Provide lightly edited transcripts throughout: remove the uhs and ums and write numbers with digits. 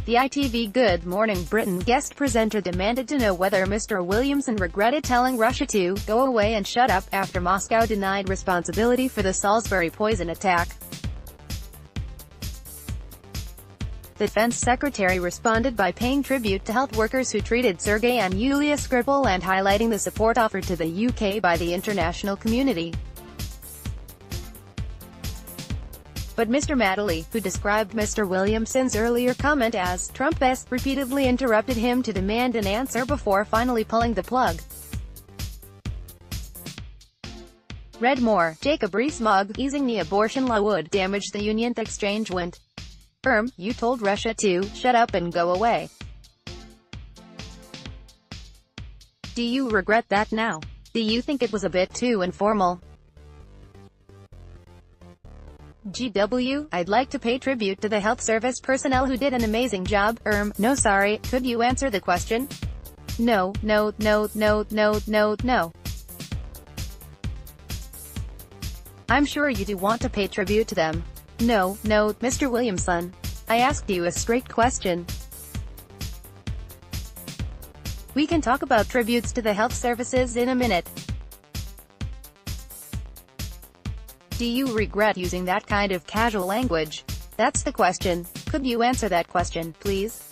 The ITV Good Morning Britain guest presenter demanded to know whether Mr Williamson regretted telling Russia to go away and shut up after Moscow denied responsibility for the Salisbury poison attack. The Defense Secretary responded by paying tribute to health workers who treated Sergei and Yulia Skripal and highlighting the support offered to the UK by the international community. But Mr Madeley, who described Mr Williamson's earlier comment as Trump-esque, repeatedly interrupted him to demand an answer before finally pulling the plug. Read more. Jacob Rees-Mogg, easing the abortion law would damage the union. The exchange went. You told Russia to shut up and go away. Do you regret that now? Do you think it was a bit too informal? GW, I'd like to pay tribute to the health service personnel who did an amazing job. No sorry, could you answer the question? No. I'm sure you do want to pay tribute to them. No, Mr Williamson. I asked you a straight question. We can talk about tributes to the health services in a minute. Do you regret using that kind of casual language? That's the question. Could you answer that question, please?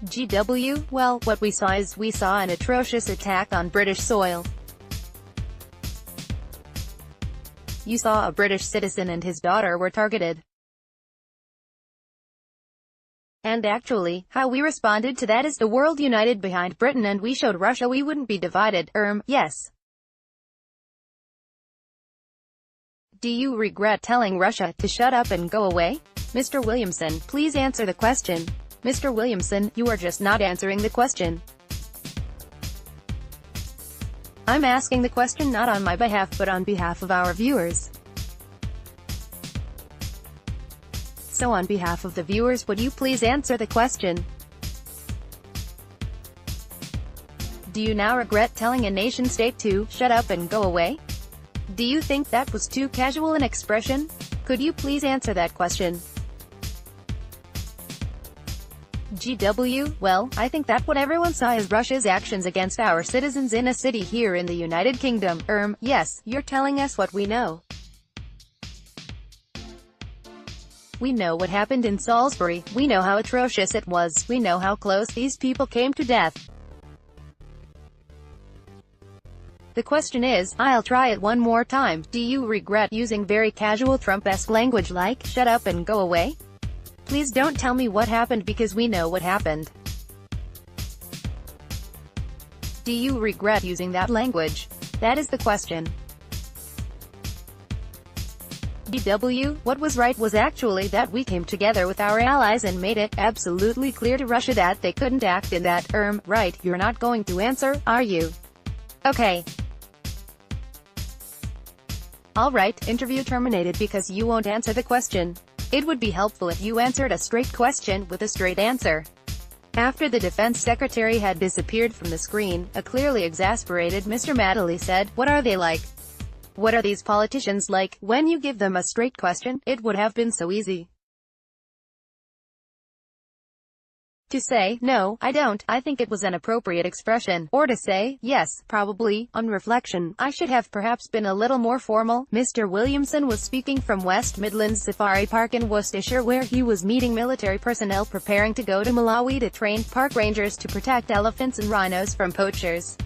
GW, well, what we saw is we saw an atrocious attack on British soil. You saw a British citizen and his daughter were targeted. And actually, how we responded to that is the world united behind Britain, and we showed Russia we wouldn't be divided. Yes. Do you regret telling Russia to shut up and go away? Mr Williamson, please answer the question. Mr Williamson, you are just not answering the question. I'm asking the question not on my behalf but on behalf of our viewers. So on behalf of the viewers, would you please answer the question? Do you now regret telling a nation-state to shut up and go away? Do you think that was too casual an expression? Could you please answer that question? GW, well, I think that what everyone saw is Russia's actions against our citizens in a city here in the United Kingdom. Yes, you're telling us what we know. We know what happened in Salisbury, we know how atrocious it was, we know how close these people came to death. The question is, I'll try it one more time, do you regret using very casual Trump-esque language like, shut up and go away? Please don't tell me what happened because we know what happened. Do you regret using that language? That is the question. GW, what was right was actually that we came together with our allies and made it absolutely clear to Russia that they couldn't act in that. Right, you're not going to answer, are you? Okay. Alright, interview terminated because you won't answer the question. It would be helpful if you answered a straight question with a straight answer. After the Defense Secretary had disappeared from the screen, a clearly exasperated Mr Madeley said, "What are they like? What are these politicians like? When you give them a straight question, it would have been so easy to say, no, I don't, I think it was an appropriate expression, or to say, yes, probably, on reflection, I should have perhaps been a little more formal." Mr Williamson was speaking from West Midlands Safari Park in Worcestershire, where he was meeting military personnel preparing to go to Malawi to train park rangers to protect elephants and rhinos from poachers.